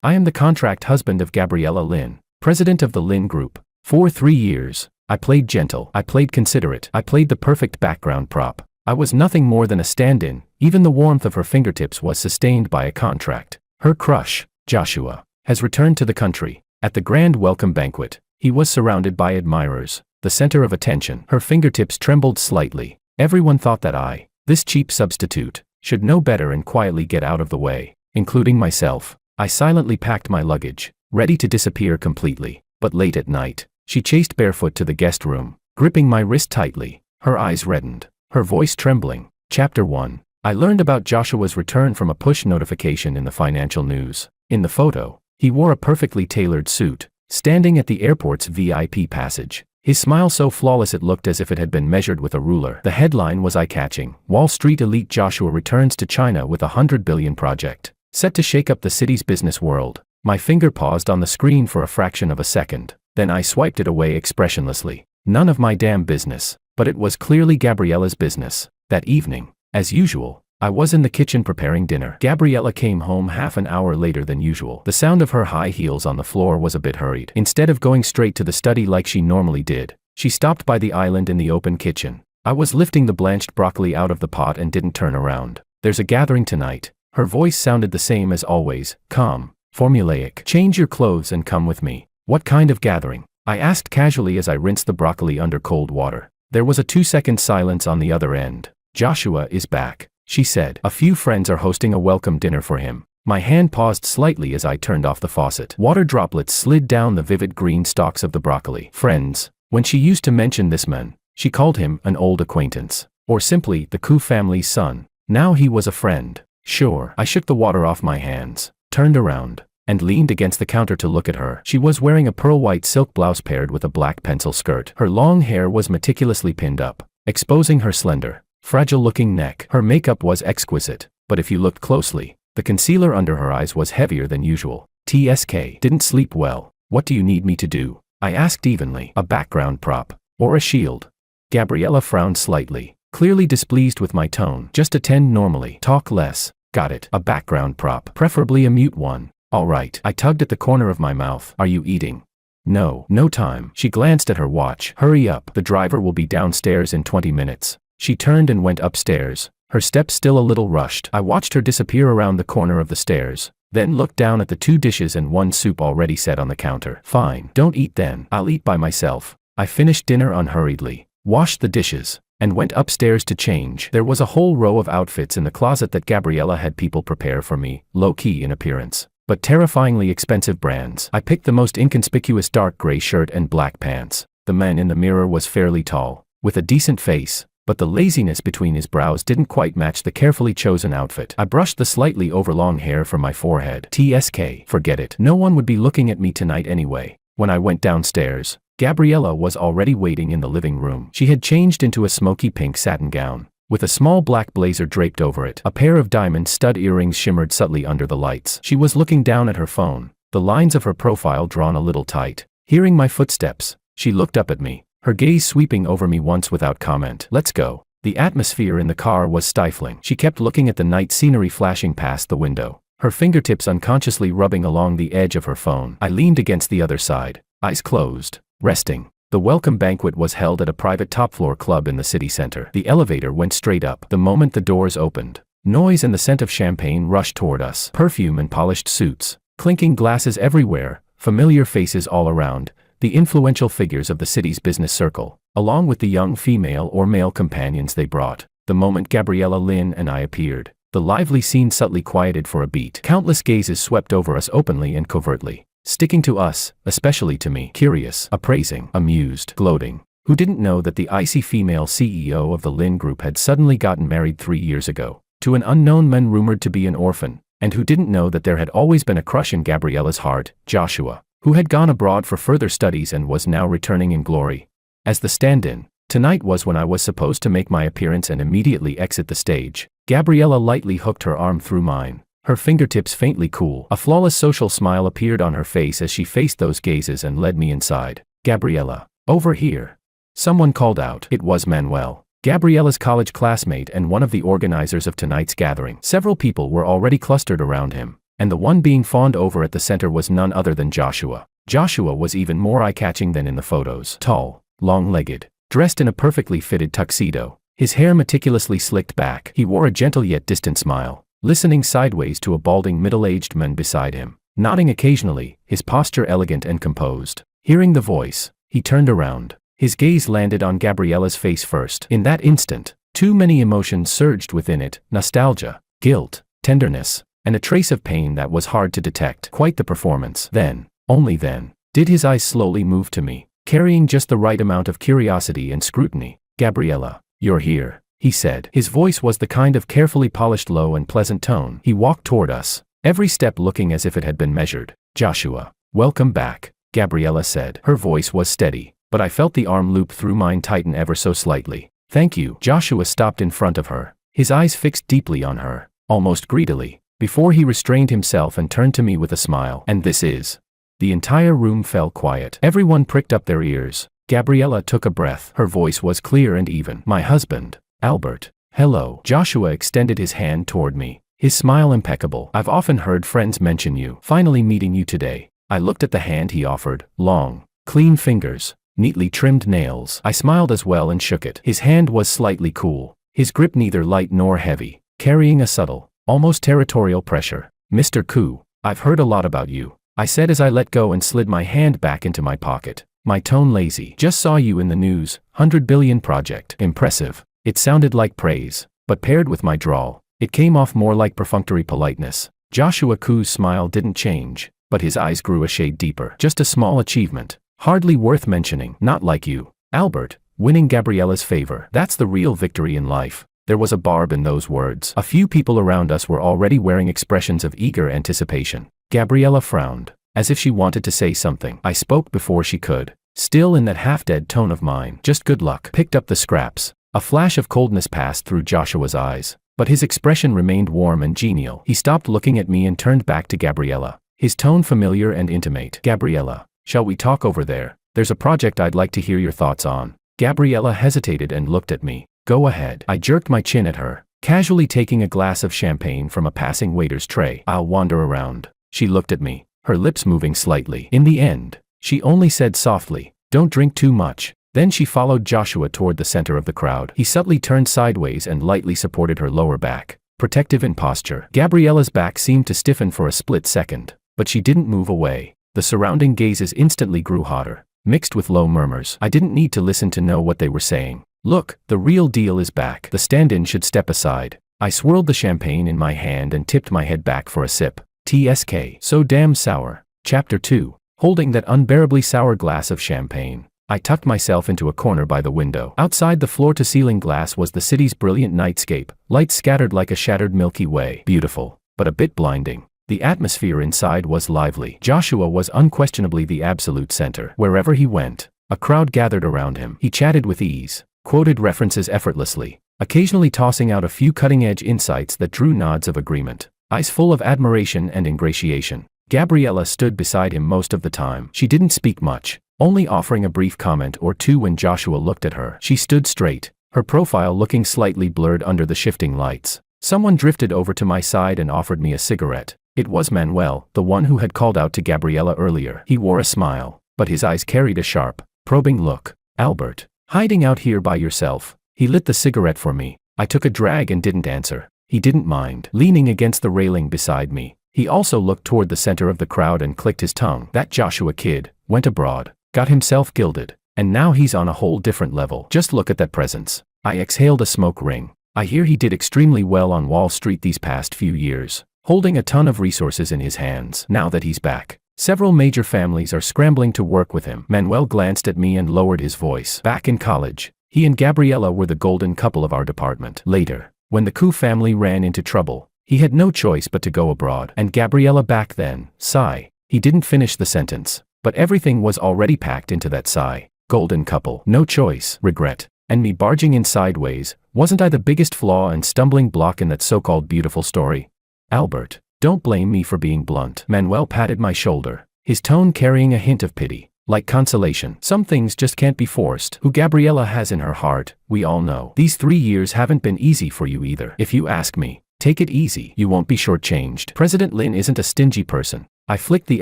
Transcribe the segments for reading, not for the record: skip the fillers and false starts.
I am the contract husband of Gabriela Lin, president of the Lin Group. For 3 years, I played gentle, I played considerate, I played the perfect background prop. I was nothing more than a stand-in. Even the warmth of her fingertips was sustained by a contract. Her crush, Joshua, has returned to the country. At the grand welcome banquet, he was surrounded by admirers, the center of attention. Her fingertips trembled slightly. Everyone thought that I, this cheap substitute, should know better and quietly get out of the way, including myself. I silently packed my luggage, ready to disappear completely. But late at night, she chased barefoot to the guest room, gripping my wrist tightly, her eyes reddened, her voice trembling. Chapter 1. I learned about Joshua's return from a push notification in the financial news. In the photo, he wore a perfectly tailored suit, standing at the airport's VIP passage. His smile so flawless it looked as if it had been measured with a ruler. The headline was eye-catching. Wall Street elite Joshua returns to China with a $100 billion project, set to shake up the city's business world. My finger paused on the screen for a fraction of a second. Then I swiped it away expressionlessly. None of my damn business. But it was clearly Gabriela's business. That evening, as usual, I was in the kitchen preparing dinner. Gabriela came home half an hour later than usual. The sound of her high heels on the floor was a bit hurried. Instead of going straight to the study like she normally did, she stopped by the island in the open kitchen. I was lifting the blanched broccoli out of the pot and didn't turn around. There's a gathering tonight. Her voice sounded the same as always, calm, formulaic. Change your clothes and come with me. What kind of gathering? I asked casually as I rinsed the broccoli under cold water. There was a 2-second silence on the other end. Joshua is back, she said. A few friends are hosting a welcome dinner for him. My hand paused slightly as I turned off the faucet. Water droplets slid down the vivid green stalks of the broccoli. Friends. When she used to mention this man, she called him an old acquaintance, or simply the Koo family's son. Now he was a friend. Sure. I shook the water off my hands, turned around, and leaned against the counter to look at her. She was wearing a pearl-white silk blouse paired with a black pencil skirt. Her long hair was meticulously pinned up, exposing her slender, fragile-looking neck. Her makeup was exquisite, but if you looked closely, the concealer under her eyes was heavier than usual. TSK. Didn't sleep well. What do you need me to do? I asked evenly. A background prop, or a shield? Gabriela frowned slightly, clearly displeased with my tone. Just attend normally. Talk less. Got it. A background prop, preferably a mute one. All right. I tugged at the corner of my mouth. Are you eating? No. No time. She glanced at her watch. Hurry up. The driver will be downstairs in 20 minutes. She turned and went upstairs, her steps still a little rushed. I watched her disappear around the corner of the stairs, then looked down at the 2 dishes and 1 soup already set on the counter. Fine. Don't eat then. I'll eat by myself. I finished dinner unhurriedly, washed the dishes, and went upstairs to change. There was a whole row of outfits in the closet that Gabriela had people prepare for me, low-key in appearance, but terrifyingly expensive brands. I picked the most inconspicuous dark gray shirt and black pants. The man in the mirror was fairly tall, with a decent face, but the laziness between his brows didn't quite match the carefully chosen outfit. I brushed the slightly overlong hair from my forehead. TSK. Forget it. No one would be looking at me tonight anyway. When I went downstairs, Gabriela was already waiting in the living room. She had changed into a smoky pink satin gown, with a small black blazer draped over it. A pair of diamond stud earrings shimmered subtly under the lights. She was looking down at her phone, the lines of her profile drawn a little tight. Hearing my footsteps, she looked up at me, her gaze sweeping over me once without comment. Let's go. The atmosphere in the car was stifling. She kept looking at the night scenery flashing past the window, her fingertips unconsciously rubbing along the edge of her phone. I leaned against the other side, eyes closed, resting. The welcome banquet was held at a private top-floor club in the city center. The elevator went straight up. The moment the doors opened, noise and the scent of champagne rushed toward us. Perfume and polished suits, clinking glasses everywhere, familiar faces all around, the influential figures of the city's business circle, along with the young female or male companions they brought. The moment Gabriela Lin and I appeared, the lively scene subtly quieted for a beat. Countless gazes swept over us openly and covertly, sticking to us, especially to me, curious, appraising, amused, gloating. Who didn't know that the icy female CEO of the Lin Group had suddenly gotten married 3 years ago, to an unknown man rumored to be an orphan, and who didn't know that there had always been a crush in Gabriela's heart, Joshua, who had gone abroad for further studies and was now returning in glory. As the stand-in, tonight was when I was supposed to make my appearance and immediately exit the stage. Gabriela lightly hooked her arm through mine, her fingertips faintly cool. A flawless social smile appeared on her face as she faced those gazes and led me inside. Gabriela, over here. Someone called out. It was Manuel, Gabriela's college classmate and one of the organizers of tonight's gathering. Several people were already clustered around him, And the one being fawned over at the center was none other than Joshua. Joshua was even more eye-catching than in the photos. Tall, long-legged, dressed in a perfectly fitted tuxedo, his hair meticulously slicked back. He wore a gentle yet distant smile, listening sideways to a balding middle-aged man beside him, nodding occasionally, his posture elegant and composed. Hearing the voice, he turned around. His gaze landed on Gabriela's face first. In that instant, too many emotions surged within it: nostalgia, guilt, tenderness, and a trace of pain that was hard to detect. Quite the performance. Then, only then, did his eyes slowly move to me, carrying just the right amount of curiosity and scrutiny. "Gabriela, you're here," he said. His voice was the kind of carefully polished low and pleasant tone. He walked toward us, every step looking as if it had been measured. "Joshua, welcome back," Gabriela said. Her voice was steady, but I felt the arm loop through mine tighten ever so slightly. "Thank you." Joshua stopped in front of her, his eyes fixed deeply on her, almost greedily, before he restrained himself and turned to me with a smile. "And this is?" The entire room fell quiet. Everyone pricked up their ears. Gabriela took a breath. Her voice was clear and even. "My husband, Albert." "Hello." Joshua extended his hand toward me, his smile impeccable. "I've often heard friends mention you. Finally meeting you today." I looked at the hand he offered. Long, clean fingers, neatly trimmed nails. I smiled as well and shook it. His hand was slightly cool, his grip neither light nor heavy, carrying a subtle, almost territorial pressure. "Mr. Koo, I've heard a lot about you," I said as I let go and slid my hand back into my pocket, my tone lazy. "Just saw you in the news, 100 billion project." Impressive. It sounded like praise, but paired with my drawl, it came off more like perfunctory politeness. Joshua Koo's smile didn't change, but his eyes grew a shade deeper. "Just a small achievement, hardly worth mentioning." "Not like you, Albert, winning Gabriela's favor. That's the real victory in life." There was a barb in those words. A few people around us were already wearing expressions of eager anticipation. Gabriela frowned, as if she wanted to say something. I spoke before she could, still in that half-dead tone of mine. "Just good luck." Picked up the scraps. A flash of coldness passed through Joshua's eyes, but his expression remained warm and genial. He stopped looking at me and turned back to Gabriela, his tone familiar and intimate. "Gabriela, shall we talk over there? There's a project I'd like to hear your thoughts on." Gabriela hesitated and looked at me. "Go ahead." I jerked my chin at her, casually taking a glass of champagne from a passing waiter's tray. "I'll wander around." She looked at me, her lips moving slightly. In the end, she only said softly, "Don't drink too much." Then she followed Joshua toward the center of the crowd. He subtly turned sideways and lightly supported her lower back, protective in posture. Gabriela's back seemed to stiffen for a split second, but she didn't move away. The surrounding gazes instantly grew hotter, mixed with low murmurs. I didn't need to listen to know what they were saying. "Look, the real deal is back. The stand-in should step aside." I swirled the champagne in my hand and tipped my head back for a sip. TSK. So damn sour. Chapter 2. Holding that unbearably sour glass of champagne, I tucked myself into a corner by the window. Outside the floor-to-ceiling glass was the city's brilliant nightscape, lights scattered like a shattered Milky Way. Beautiful, but a bit blinding. The atmosphere inside was lively. Joshua was unquestionably the absolute center. Wherever he went, a crowd gathered around him. He chatted with ease, quoted references effortlessly, occasionally tossing out a few cutting-edge insights that drew nods of agreement, eyes full of admiration and ingratiation. Gabriela stood beside him most of the time. She didn't speak much, only offering a brief comment or two when Joshua looked at her. She stood straight, her profile looking slightly blurred under the shifting lights. Someone drifted over to my side and offered me a cigarette. It was Manuel, the one who had called out to Gabriela earlier. He wore a smile, but his eyes carried a sharp, probing look. "Albert, hiding out here by yourself?" He lit the cigarette for me. I took a drag and didn't answer. He didn't mind. Leaning against the railing beside me, he also looked toward the center of the crowd and clicked his tongue. "That Joshua kid went abroad, got himself gilded, and now he's on a whole different level. Just look at that presence." I exhaled a smoke ring. "I hear he did extremely well on Wall Street these past few years, holding a ton of resources in his hands. Now that he's back, several major families are scrambling to work with him." Manuel glanced at me and lowered his voice. "Back in college, he and Gabriela were the golden couple of our department. Later, when the Koo family ran into trouble, he had no choice but to go abroad. And Gabriela back then." Sigh. He didn't finish the sentence, but everything was already packed into that sigh. Golden couple. No choice. Regret. And me barging in sideways. Wasn't I the biggest flaw and stumbling block in that so-called beautiful story? "Albert, don't blame me for being blunt." Manuel patted my shoulder, his tone carrying a hint of pity, like consolation. "Some things just can't be forced. Who Gabriela has in her heart, we all know. These 3 years haven't been easy for you either. If you ask me, Take it easy, you won't be shortchanged. President Lin isn't a stingy person. I flicked the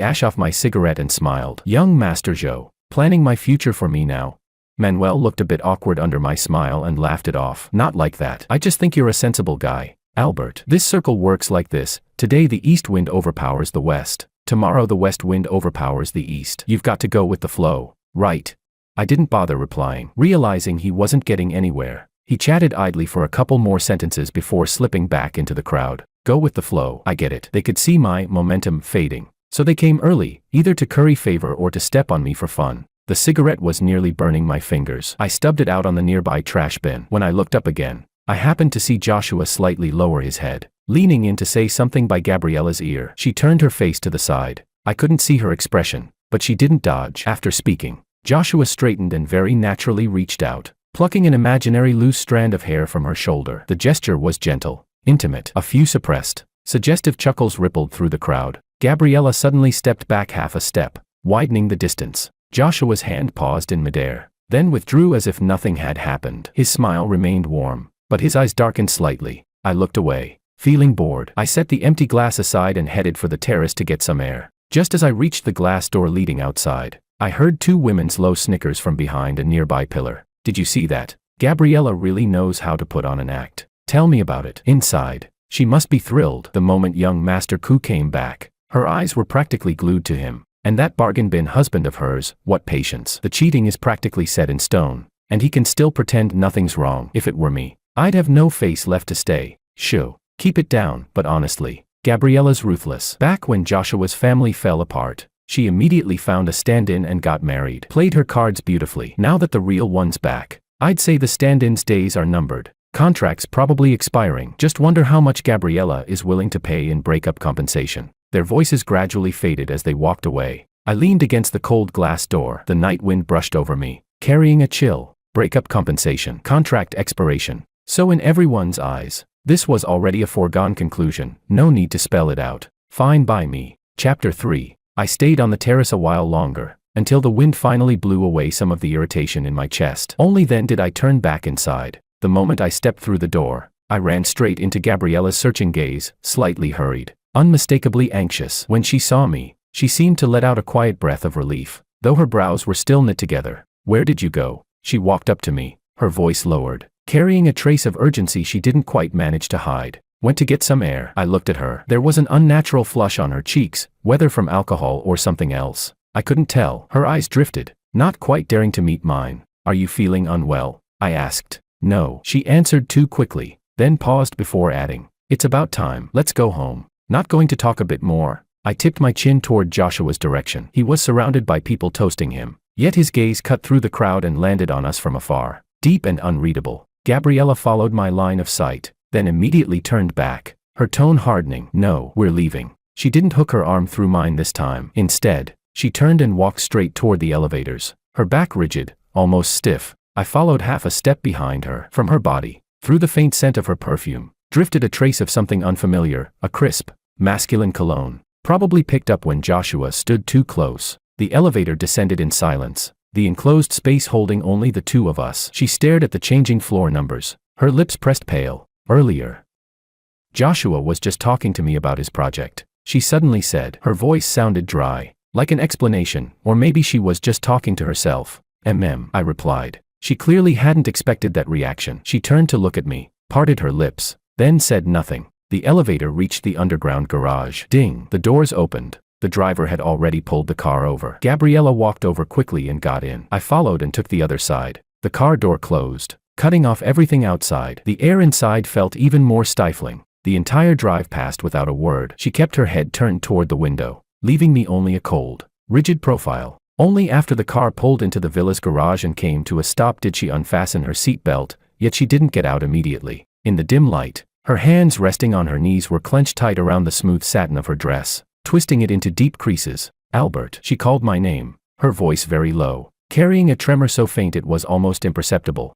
ash off my cigarette and smiled. Young Master Zhou, planning my future for me now. Manuel looked a bit awkward under my smile and laughed it off. Not like that. I just think you're a sensible guy. Albert, this circle works like this. Today the east wind overpowers the west. Tomorrow the west wind overpowers the east. You've got to go with the flow, right? I didn't bother replying, realizing he wasn't getting anywhere. He chatted idly for a couple more sentences before slipping back into the crowd. Go with the flow, I get it. They could see my momentum fading. So they came early, either to curry favor or to step on me for fun. The cigarette was nearly burning my fingers. I stubbed it out on the nearby trash bin. When I looked up again, I happened to see Joshua slightly lower his head, leaning in to say something by Gabriela's ear. She turned her face to the side. I couldn't see her expression, but she didn't dodge. After speaking, Joshua straightened and very naturally reached out, plucking an imaginary loose strand of hair from her shoulder. The gesture was gentle, intimate. A few suppressed, suggestive chuckles rippled through the crowd. Gabriela suddenly stepped back half a step, widening the distance. Joshua's hand paused in midair, then withdrew as if nothing had happened. His smile remained warm, but his eyes darkened slightly. I looked away, feeling bored. I set the empty glass aside and headed for the terrace to get some air. Just as I reached the glass door leading outside, I heard two women's low snickers from behind a nearby pillar. Did you see that? Gabriela really knows how to put on an act. Tell me about it. Inside, she must be thrilled. The moment young Master Ku came back, her eyes were practically glued to him. And that bargain bin husband of hers, what patience. The cheating is practically set in stone, and he can still pretend nothing's wrong. If it were me, I'd have no face left to stay. Shoo, keep it down. But honestly, Gabriela's ruthless. Back when Joshua's family fell apart, she immediately found a stand-in and got married. Played her cards beautifully. Now that the real one's back, I'd say the stand-in's days are numbered. Contracts probably expiring. Just wonder how much Gabriela is willing to pay in breakup compensation. Their voices gradually faded as they walked away. I leaned against the cold glass door. The night wind brushed over me, carrying a chill. Breakup compensation. Contract expiration. So in everyone's eyes, this was already a foregone conclusion. No need to spell it out. Fine by me. Chapter 3. I stayed on the terrace a while longer, until the wind finally blew away some of the irritation in my chest. Only then did I turn back inside. The moment I stepped through the door, I ran straight into Gabriela's searching gaze, slightly hurried, unmistakably anxious. When she saw me, she seemed to let out a quiet breath of relief, though her brows were still knit together. Where did you go? She walked up to me, her voice lowered, carrying a trace of urgency she didn't quite manage to hide. Went to get some air. I looked at her. There was an unnatural flush on her cheeks, whether from alcohol or something else. I couldn't tell. Her eyes drifted, not quite daring to meet mine. Are you feeling unwell? I asked. No. She answered too quickly, then paused before adding, it's about time. Let's go home. Not going to talk a bit more? I tipped my chin toward Joshua's direction. He was surrounded by people toasting him, yet his gaze cut through the crowd and landed on us from afar, deep and unreadable. Gabriela followed my line of sight, then immediately turned back, her tone hardening. No, we're leaving. She didn't hook her arm through mine this time. Instead, she turned and walked straight toward the elevators, her back rigid, almost stiff. I followed half a step behind her. From her body, through the faint scent of her perfume, drifted a trace of something unfamiliar, a crisp, masculine cologne, probably picked up when Joshua stood too close. The elevator descended in silence, the enclosed space holding only the two of us. She stared at the changing floor numbers, her lips pressed pale. Earlier, Joshua was just talking to me about his project, she suddenly said. Her voice sounded dry, like an explanation, or maybe she was just talking to herself. I replied. She clearly hadn't expected that reaction. She turned to look at me, parted her lips, then said nothing. The elevator reached the underground garage. Ding! The doors opened. The driver had already pulled the car over. Gabriela walked over quickly and got in. I followed and took the other side. The car door closed, cutting off everything outside. The air inside felt even more stifling. The entire drive passed without a word. She kept her head turned toward the window, leaving me only a cold, rigid profile. Only after the car pulled into the villa's garage and came to a stop did she unfasten her seatbelt, yet she didn't get out immediately. In the dim light, her hands resting on her knees were clenched tight around the smooth satin of her dress, twisting it into deep creases. Albert, she called my name, her voice very low, carrying a tremor so faint it was almost imperceptible.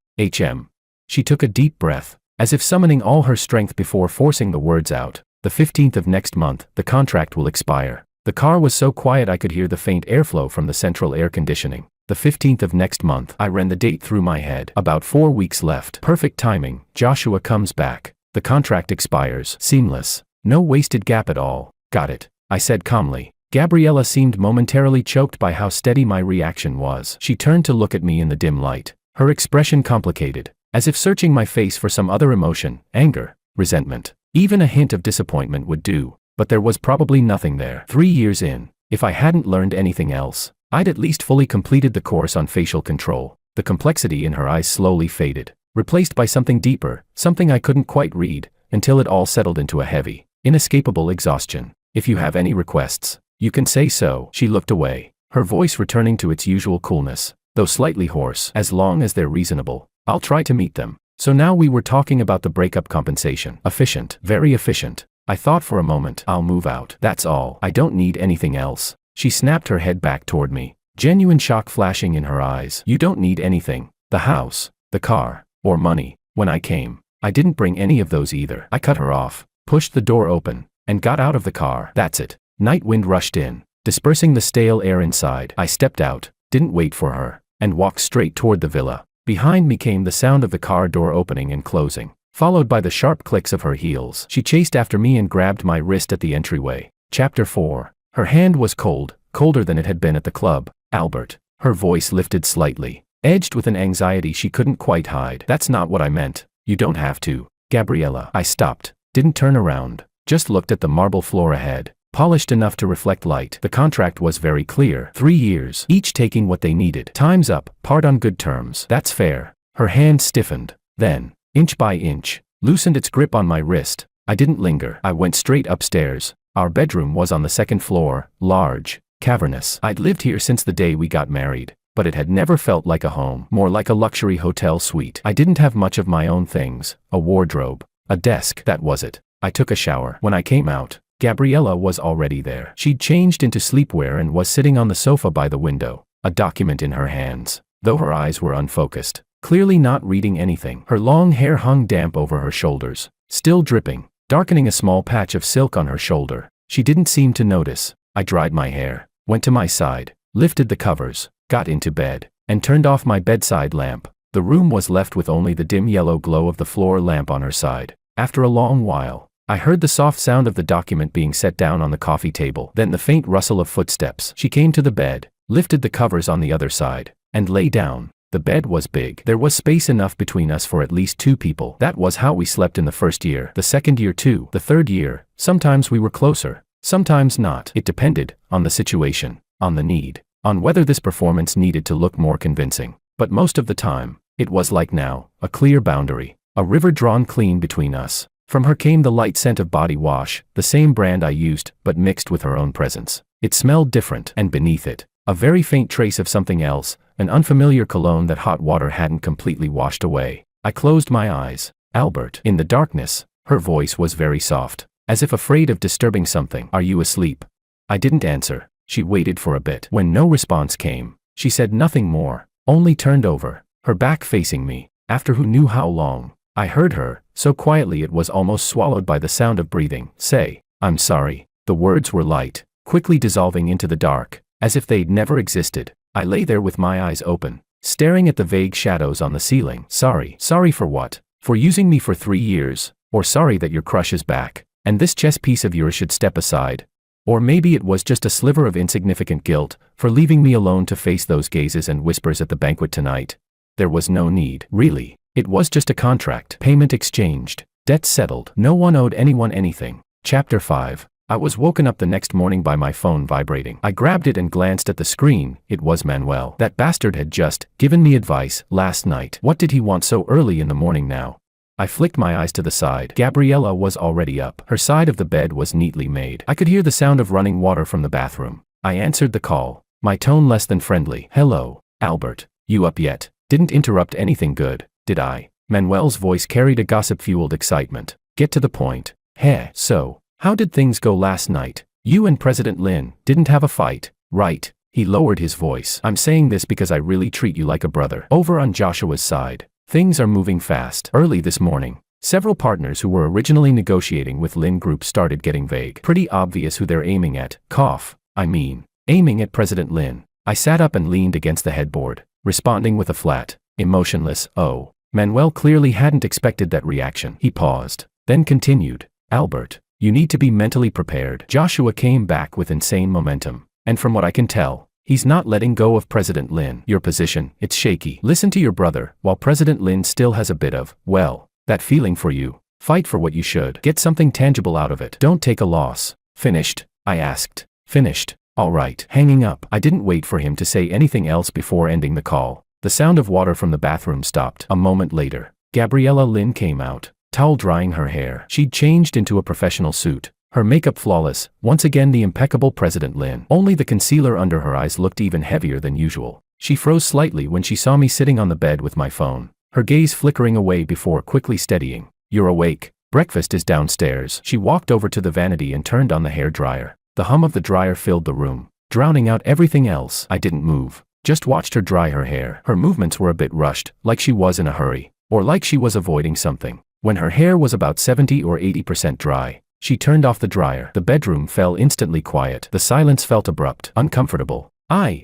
She took a deep breath, as if summoning all her strength before forcing the words out. The 15th of next month, the contract will expire. The car was so quiet I could hear the faint airflow from the central air conditioning. The 15th of next month. I ran the date through my head. About 4 weeks left. Perfect timing. Joshua comes back. The contract expires. Seamless. No wasted gap at all. Got it, I said calmly. Gabriela seemed momentarily choked by how steady my reaction was. She turned to look at me in the dim light. Her expression complicated, as if searching my face for some other emotion, anger, resentment. Even a hint of disappointment would do, but there was probably nothing there. 3 years in, if I hadn't learned anything else, I'd at least fully completed the course on facial control. The complexity in her eyes slowly faded, replaced by something deeper, something I couldn't quite read, until it all settled into a heavy, inescapable exhaustion. If you have any requests, you can say so. She looked away, her voice returning to its usual coolness, though slightly hoarse. As long as they're reasonable, I'll try to meet them. So now we were talking about the breakup compensation. Efficient, very efficient. I thought for a moment. I'll move out. That's all. I don't need anything else. She snapped her head back toward me, genuine shock flashing in her eyes. You don't need anything. The house, the car, or money. When I came, I didn't bring any of those either. I cut her off, pushed the door open, and got out of the car. That's it. Night wind rushed in, dispersing the stale air inside. I stepped out, didn't wait for her, and walked straight toward the villa. Behind me came the sound of the car door opening and closing, followed by the sharp clicks of her heels. She chased after me and grabbed my wrist at the entryway. Chapter 4. Her hand was cold, colder than it had been at the club. Albert. Her voice lifted slightly, edged with an anxiety she couldn't quite hide. That's not what I meant. You don't have to. Gabriela. I stopped, didn't turn around, just looked at the marble floor ahead, polished enough to reflect light. The contract was very clear. 3 years, each taking what they needed. Time's up, part on good terms. That's fair. Her hand stiffened, then, inch by inch, loosened its grip on my wrist. I didn't linger. I went straight upstairs. Our bedroom was on the second floor, large, cavernous. I'd lived here since the day we got married, but it had never felt like a home, more like a luxury hotel suite. I didn't have much of my own things, a wardrobe, a desk. That was it. I took a shower. When I came out, Gabriela was already there. She'd changed into sleepwear and was sitting on the sofa by the window, a document in her hands, though her eyes were unfocused, clearly not reading anything. Her long hair hung damp over her shoulders, still dripping, darkening a small patch of silk on her shoulder. She didn't seem to notice. I dried my hair, went to my side, lifted the covers, got into bed, and turned off my bedside lamp. The room was left with only the dim yellow glow of the floor lamp on her side. After a long while, I heard the soft sound of the document being set down on the coffee table, then the faint rustle of footsteps. She came to the bed, lifted the covers on the other side, and lay down. The bed was big. There was space enough between us for at least 2 people. That was how we slept in the first year. The second year too. The third year, sometimes we were closer, sometimes not. It depended on the situation, on the need, on whether this performance needed to look more convincing. But most of the time, it was like now, a clear boundary, a river drawn clean between us. From her came the light scent of body wash, the same brand I used, but mixed with her own presence. It smelled different, and beneath it, a very faint trace of something else, an unfamiliar cologne that hot water hadn't completely washed away. I closed my eyes. Albert. In the darkness, her voice was very soft, as if afraid of disturbing something. Are you asleep? I didn't answer. She waited for a bit. When no response came, she said nothing more, only turned over, her back facing me. After who knew how long, I heard her, so quietly it was almost swallowed by the sound of breathing, say, "I'm sorry." The words were light, quickly dissolving into the dark, as if they'd never existed. I lay there with my eyes open, staring at the vague shadows on the ceiling. Sorry. Sorry for what? For using me for 3 years? Or sorry that your crush is back, and this chess piece of yours should step aside? Or maybe it was just a sliver of insignificant guilt, for leaving me alone to face those gazes and whispers at the banquet tonight. There was no need, really. It was just a contract. Payment exchanged. Debt settled. No one owed anyone anything. Chapter 5. I was woken up the next morning by my phone vibrating. I grabbed it and glanced at the screen. It was Manuel. That bastard had just given me advice last night. What did he want so early in the morning now? I flicked my eyes to the side. Gabriela was already up. Her side of the bed was neatly made. I could hear the sound of running water from the bathroom. I answered the call, my tone less than friendly. Hello, Albert. You up yet? Didn't interrupt anything good, did I? Manuel's voice carried a gossip-fueled excitement. Get to the point. Heh, so, how did things go last night? You and President Lin didn't have a fight, right? He lowered his voice. I'm saying this because I really treat you like a brother. Over on Joshua's side, things are moving fast. Early this morning, several partners who were originally negotiating with Lin Group started getting vague. Pretty obvious who they're aiming at. Aiming at President Lin. I sat up and leaned against the headboard, responding with a flat, emotionless, oh. Manuel clearly hadn't expected that reaction. He paused, then continued, Albert, you need to be mentally prepared. Joshua came back with insane momentum. And from what I can tell, he's not letting go of President Lin. Your position, it's shaky. Listen to your brother. While President Lin still has a bit of, well, that feeling for you, fight for what you should. Get something tangible out of it. Don't take a loss. Finished? I asked. Finished. All right. Hanging up. I didn't wait for him to say anything else before ending the call. The sound of water from the bathroom stopped. A moment later, Gabriela Lin came out, towel drying her hair. She'd changed into a professional suit, her makeup flawless, once again the impeccable President Lin. Only the concealer under her eyes looked even heavier than usual. She froze slightly when she saw me sitting on the bed with my phone, her gaze flickering away before quickly steadying. You're awake. Breakfast is downstairs. She walked over to the vanity and turned on the hair dryer. The hum of the dryer filled the room, drowning out everything else. I didn't move, just watched her dry her hair. Her movements were a bit rushed, like she was in a hurry, or like she was avoiding something. When her hair was about 70 or 80% dry, she turned off the dryer. The bedroom fell instantly quiet. The silence felt abrupt, uncomfortable.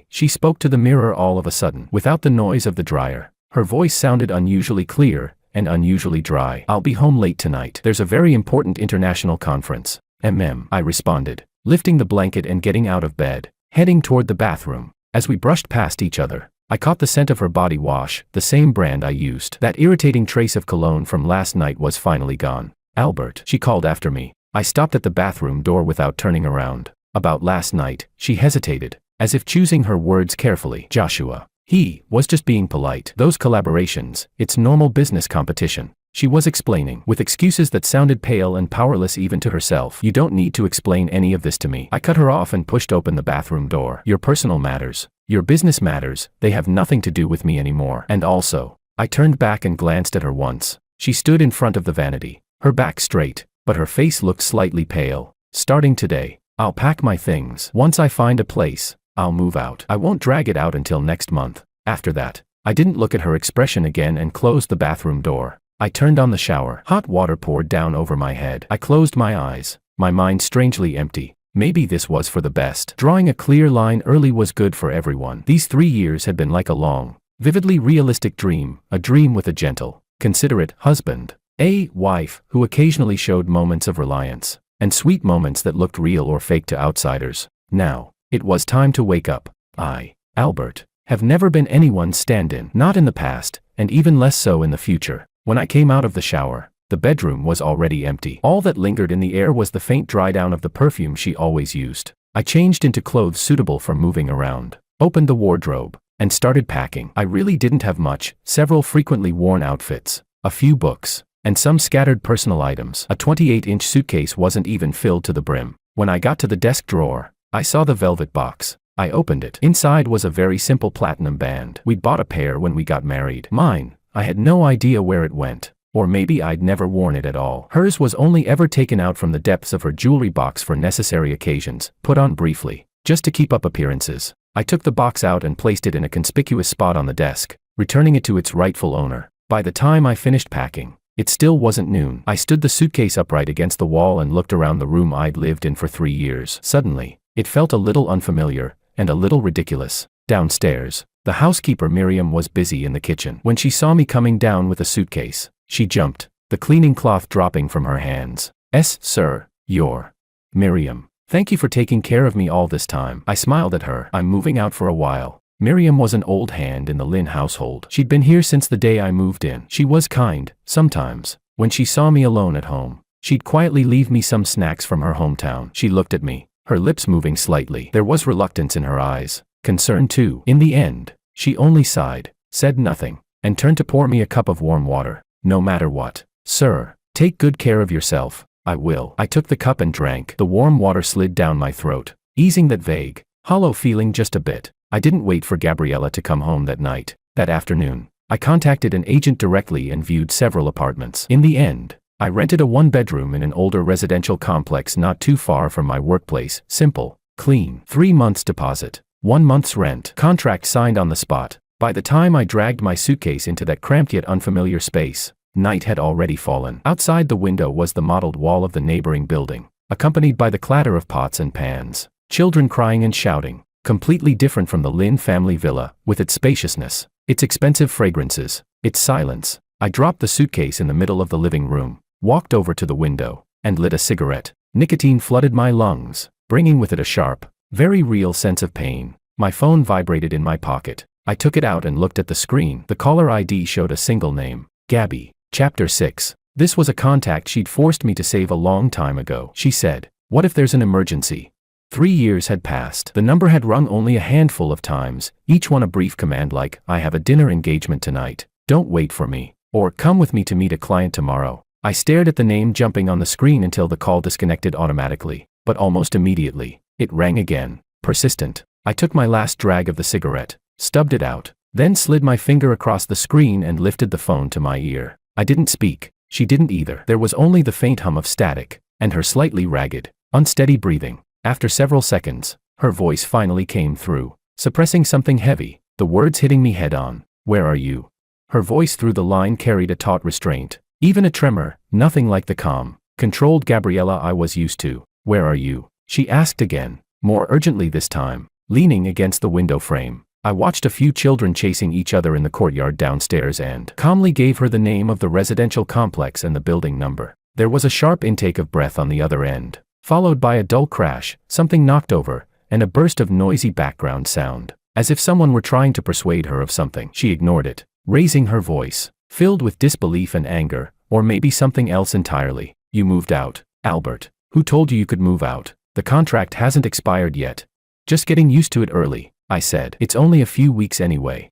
She spoke to the mirror all of a sudden, without the noise of the dryer. Her voice sounded unusually clear and unusually dry. I'll be home late tonight. There's a very important international conference. I responded, lifting the blanket and getting out of bed, heading toward the bathroom. As we brushed past each other, I caught the scent of her body wash, the same brand I used. That irritating trace of cologne from last night was finally gone. Albert, she called after me. I stopped at the bathroom door without turning around. About last night, she hesitated, as if choosing her words carefully. Joshua. He was just being polite. Those collaborations, it's normal business competition. She was explaining, with excuses that sounded pale and powerless even to herself. You don't need to explain any of this to me. I cut her off and pushed open the bathroom door. Your personal matters, your business matters, they have nothing to do with me anymore. And also, I turned back and glanced at her once. She stood in front of the vanity, her back straight, but her face looked slightly pale. Starting today, I'll pack my things. Once I find a place, I'll move out. I won't drag it out until next month. After that, I didn't look at her expression again and closed the bathroom door. I turned on the shower. Hot water poured down over my head. I closed my eyes, my mind strangely empty. Maybe this was for the best. Drawing a clear line early was good for everyone. These 3 years had been like a long, vividly realistic dream, a dream with a gentle, considerate husband, a wife who occasionally showed moments of reliance, and sweet moments that looked real or fake to outsiders. Now, it was time to wake up. I, Albert, have never been anyone's stand-in. Not in the past, and even less so in the future. When I came out of the shower, the bedroom was already empty. All that lingered in the air was the faint dry down of the perfume she always used. I changed into clothes suitable for moving around, opened the wardrobe, and started packing. I really didn't have much, several frequently worn outfits, a few books, and some scattered personal items. A 28-inch suitcase wasn't even filled to the brim. When I got to the desk drawer, I saw the velvet box. I opened it. Inside was a very simple platinum band. We'd bought a pair when we got married. Mine, I had no idea where it went. Or maybe I'd never worn it at all. Hers was only ever taken out from the depths of her jewelry box for necessary occasions, put on briefly, just to keep up appearances. I took the box out and placed it in a conspicuous spot on the desk, returning it to its rightful owner. By the time I finished packing, it still wasn't noon. I stood the suitcase upright against the wall and looked around the room I'd lived in for 3 years. Suddenly, it felt a little unfamiliar, and a little ridiculous. Downstairs, the housekeeper Miriam was busy in the kitchen. When she saw me coming down with a suitcase, she jumped, the cleaning cloth dropping from her hands. Sir, you're Miriam. Thank you for taking care of me all this time. I smiled at her. I'm moving out for a while. Miriam was an old hand in the Lin household. She'd been here since the day I moved in. She was kind. Sometimes, when she saw me alone at home, she'd quietly leave me some snacks from her hometown. She looked at me, her lips moving slightly. There was reluctance in her eyes, concern too. In the end, she only sighed, said nothing, and turned to pour me a cup of warm water. No matter what, sir, take good care of yourself. I will. I took the cup and drank. The warm water slid down my throat, easing that vague, hollow feeling just a bit. I didn't wait for Gabriela to come home that night. That afternoon, I contacted an agent directly and viewed several apartments. In the end, I rented a 1-bedroom in an older residential complex not too far from my workplace. Simple, clean. 3 months deposit, 1 month's rent. Contract signed on the spot. By the time I dragged my suitcase into that cramped yet unfamiliar space, night had already fallen. Outside the window was the mottled wall of the neighboring building, accompanied by the clatter of pots and pans, children crying and shouting, completely different from the Lin family villa, with its spaciousness, its expensive fragrances, its silence. I dropped the suitcase in the middle of the living room, walked over to the window, and lit a cigarette. Nicotine flooded my lungs, bringing with it a sharp, very real sense of pain. My phone vibrated in my pocket. I took it out and looked at the screen. The caller ID showed a single name, Gabby. Chapter 6. This was a contact she'd forced me to save a long time ago. She said, "What if there's an emergency?" 3 years had passed. The number had rung only a handful of times, each one a brief command like, "I have a dinner engagement tonight. Don't wait for me," or "Come with me to meet a client tomorrow." I stared at the name jumping on the screen until the call disconnected automatically, but almost immediately, it rang again, persistent. I took my last drag of the cigarette, stubbed it out, then slid my finger across the screen and lifted the phone to my ear. I didn't speak. She didn't either. There was only the faint hum of static, and her slightly ragged, unsteady breathing. After several seconds, her voice finally came through, suppressing something heavy, the words hitting me head on. "Where are you?" Her voice through the line carried a taut restraint, even a tremor, nothing like the calm, controlled Gabriela I was used to. "Where are you?" she asked again, more urgently this time, leaning against the window frame. I watched a few children chasing each other in the courtyard downstairs and calmly gave her the name of the residential complex and the building number. There was a sharp intake of breath on the other end, followed by a dull crash, something knocked over, and a burst of noisy background sound, as if someone were trying to persuade her of something. She ignored it, raising her voice, filled with disbelief and anger, or maybe something else entirely. "You moved out, Albert. Who told you could move out? The contract hasn't expired yet." "Just getting used to it early," I said. "It's only a few weeks anyway."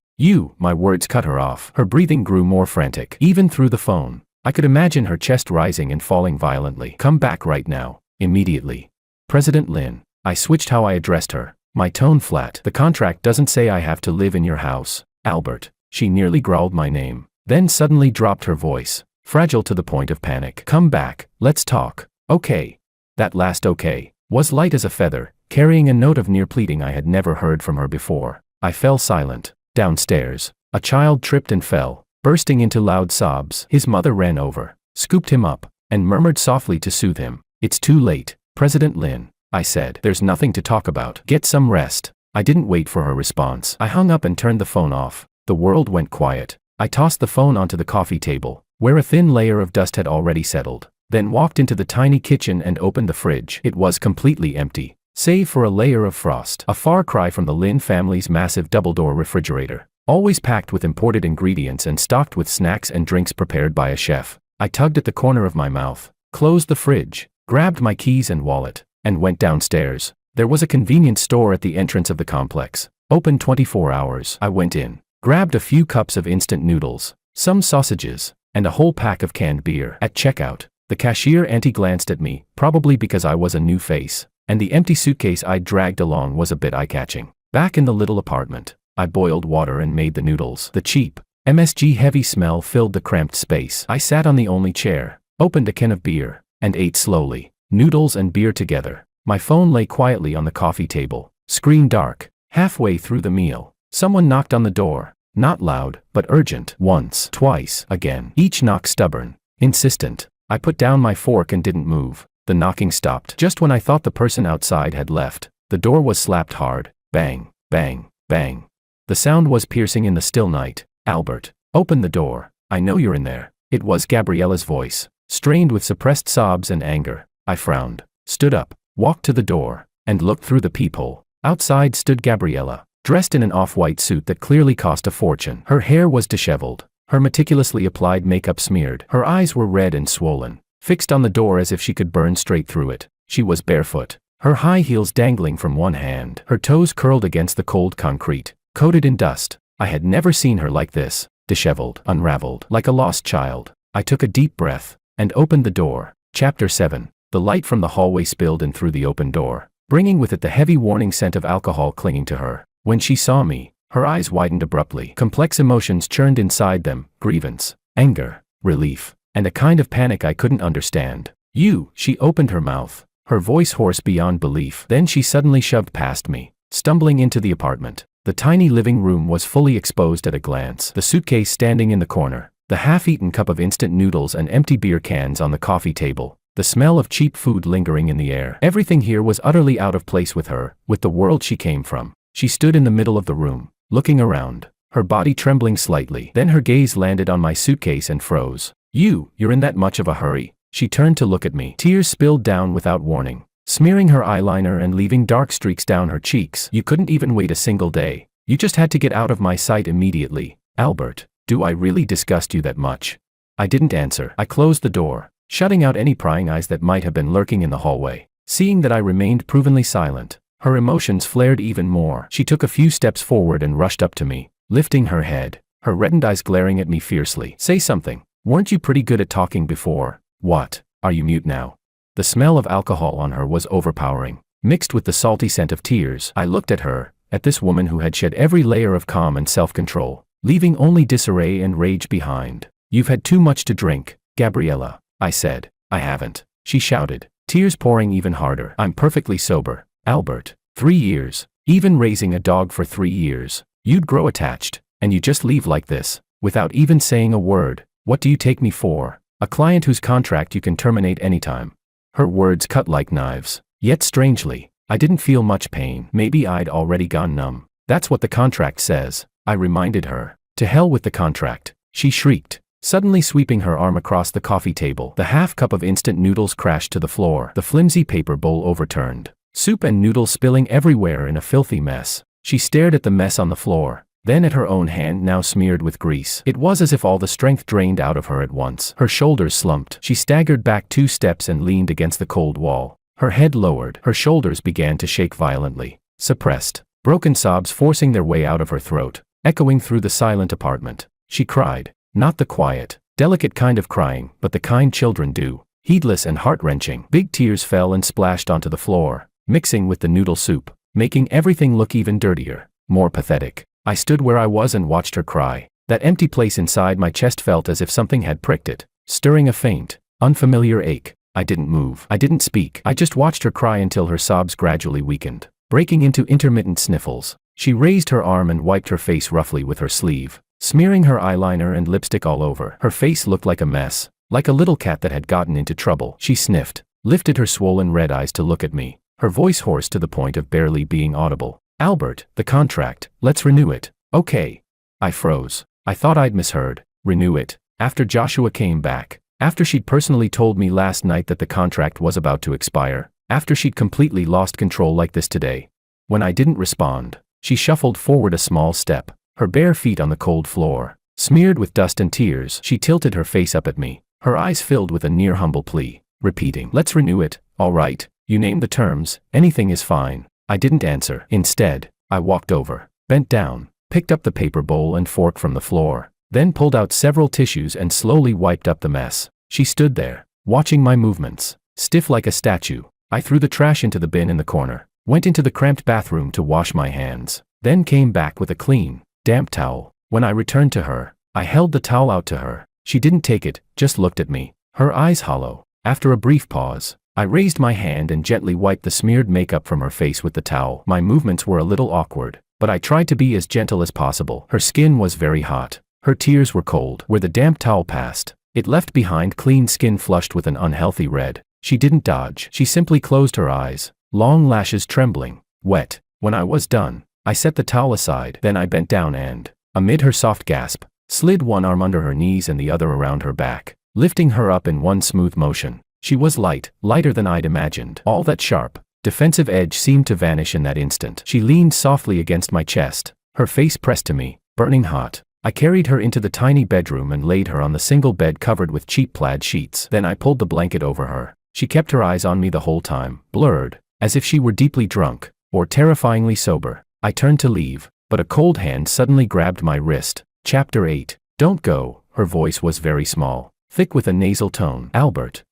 My words cut her off. Her breathing grew more frantic, even through the phone. I could imagine her chest rising and falling violently. "Come back right now, immediately. President Lin." I switched how I addressed her, my tone flat. "The contract doesn't say I have to live in your house, Albert." She nearly growled my name, then suddenly dropped her voice, fragile to the point of panic. "Come back, let's talk, okay?" That last "okay" was light as a feather, carrying a note of near pleading I had never heard from her before. I fell silent. Downstairs, a child tripped and fell, bursting into loud sobs. His mother ran over, scooped him up, and murmured softly to soothe him. "It's too late, President Lin," I said. "There's nothing to talk about. Get some rest." I didn't wait for her response. I hung up and turned the phone off. The world went quiet. I tossed the phone onto the coffee table, where a thin layer of dust had already settled, then walked into the tiny kitchen and opened the fridge. It was completely empty, save for a layer of frost, a far cry from the Lin family's massive double-door refrigerator, always packed with imported ingredients and stocked with snacks and drinks prepared by a chef. I tugged at the corner of my mouth, closed the fridge, grabbed my keys and wallet, and went downstairs. There was a convenience store at the entrance of the complex, open 24 hours. I went in, grabbed a few cups of instant noodles, some sausages, and a whole pack of canned beer. At checkout, the cashier auntie glanced at me, probably because I was a new face, and the empty suitcase I'd dragged along was a bit eye-catching. Back in the little apartment, I boiled water and made the noodles. The cheap, MSG-heavy smell filled the cramped space. I sat on the only chair, opened a can of beer, and ate slowly, noodles and beer together. My phone lay quietly on the coffee table, screen dark. Halfway through the meal, someone knocked on the door, not loud, but urgent. Once, twice, again. Each knock stubborn, insistent. I put down my fork and didn't move. The knocking stopped just when I thought the person outside had left. The door was slapped hard. Bang, bang, bang. The sound was piercing in the still night. "Albert, open the door. I know you're in there." It was Gabriela's voice, strained with suppressed sobs and anger. I frowned, stood up, walked to the door, and looked through the peephole. Outside stood Gabriela, dressed in an off-white suit that clearly cost a fortune. Her hair was disheveled, her meticulously applied makeup smeared. Her eyes were red and swollen, fixed on the door as if she could burn straight through it. She was barefoot, her high heels dangling from one hand, her toes curled against the cold concrete, coated in dust. I had never seen her like this, disheveled, unraveled, like a lost child. I took a deep breath, and opened the door. Chapter 7. The light from the hallway spilled in through the open door, bringing with it the heavy warning scent of alcohol clinging to her. When she saw me, her eyes widened abruptly. Complex emotions churned inside them, grievance, anger, relief, and a kind of panic I couldn't understand. "You," she opened her mouth, her voice hoarse beyond belief. Then she suddenly shoved past me, stumbling into the apartment. The tiny living room was fully exposed at a glance. The suitcase standing in the corner, the half-eaten cup of instant noodles and empty beer cans on the coffee table, the smell of cheap food lingering in the air. Everything here was utterly out of place with her, with the world she came from. She stood in the middle of the room, looking around, her body trembling slightly. Then her gaze landed on my suitcase and froze. You're in that much of a hurry?" She turned to look at me. Tears spilled down without warning, smearing her eyeliner and leaving dark streaks down her cheeks. You couldn't even wait a single day. You just had to get out of my sight immediately. Albert, do I really disgust you that much? I didn't answer. I closed the door, shutting out any prying eyes that might have been lurking in the hallway. Seeing that I remained provenly silent, her emotions flared even more. She took a few steps forward and rushed up to me, lifting her head, her reddened eyes glaring at me fiercely. Say something. Weren't you pretty good at talking before? What? Are you mute now? The smell of alcohol on her was overpowering, mixed with the salty scent of tears. I looked at her, at this woman who had shed every layer of calm and self-control, leaving only disarray and rage behind. You've had too much to drink, Gabriela, I said. I haven't, she shouted, tears pouring even harder. I'm perfectly sober, Albert. 3 years, even raising a dog for 3 years. You'd grow attached, and you just leave like this, without even saying a word. What do you take me for? A client whose contract you can terminate anytime. Her words cut like knives. Yet strangely, I didn't feel much pain. Maybe I'd already gone numb. That's what the contract says, I reminded her. To hell with the contract, she shrieked, suddenly sweeping her arm across the coffee table. The half cup of instant noodles crashed to the floor. The flimsy paper bowl overturned, soup and noodles spilling everywhere in a filthy mess. She stared at the mess on the floor, then at her own hand now smeared with grease. It was as if all the strength drained out of her at once. Her shoulders slumped. She staggered back 2 steps and leaned against the cold wall. Her head lowered. Her shoulders began to shake violently. Suppressed, broken sobs forcing their way out of her throat, echoing through the silent apartment. She cried. Not the quiet, delicate kind of crying, but the kind children do. Heedless and heart-wrenching. Big tears fell and splashed onto the floor, mixing with the noodle soup, making everything look even dirtier, more pathetic. I stood where I was and watched her cry. That empty place inside my chest felt as if something had pricked it, stirring a faint, unfamiliar ache. I didn't move. I didn't speak. I just watched her cry until her sobs gradually weakened, breaking into intermittent sniffles. She raised her arm and wiped her face roughly with her sleeve, smearing her eyeliner and lipstick all over. Her face looked like a mess, like a little cat that had gotten into trouble. She sniffed, lifted her swollen red eyes to look at me, her voice hoarse to the point of barely being audible. Albert, the contract, let's renew it. Okay. I froze. I thought I'd misheard. Renew it. After Joshua came back. After she'd personally told me last night that the contract was about to expire. After she'd completely lost control like this today. When I didn't respond, she shuffled forward a small step, her bare feet on the cold floor. Smeared with dust and tears, she tilted her face up at me, her eyes filled with a near humble plea, repeating, let's renew it. All right, you name the terms, anything is fine. I didn't answer. Instead, I walked over, bent down, picked up the paper bowl and fork from the floor, then pulled out several tissues and slowly wiped up the mess. She stood there, watching my movements, stiff like a statue. I threw the trash into the bin in the corner, went into the cramped bathroom to wash my hands, then came back with a clean, damp towel. When I returned to her, I held the towel out to her. She didn't take it, just looked at me, her eyes hollow. After a brief pause, I raised my hand and gently wiped the smeared makeup from her face with the towel. My movements were a little awkward, but I tried to be as gentle as possible. Her skin was very hot. Her tears were cold. Where the damp towel passed, it left behind clean skin flushed with an unhealthy red. She didn't dodge. She simply closed her eyes, long lashes trembling, wet. When I was done, I set the towel aside. Then I bent down and, amid her soft gasp, slid one arm under her knees and the other around her back, lifting her up in one smooth motion. She was light, lighter than I'd imagined. All that sharp, defensive edge seemed to vanish in that instant. She leaned softly against my chest, her face pressed to me, burning hot. I carried her into the tiny bedroom and laid her on the single bed covered with cheap plaid sheets. Then I pulled the blanket over her. She kept her eyes on me the whole time, blurred, as if she were deeply drunk, or terrifyingly sober. I turned to leave, but a cold hand suddenly grabbed my wrist. Chapter 8. Don't go. Her voice was very small, thick with a nasal tone. Albert.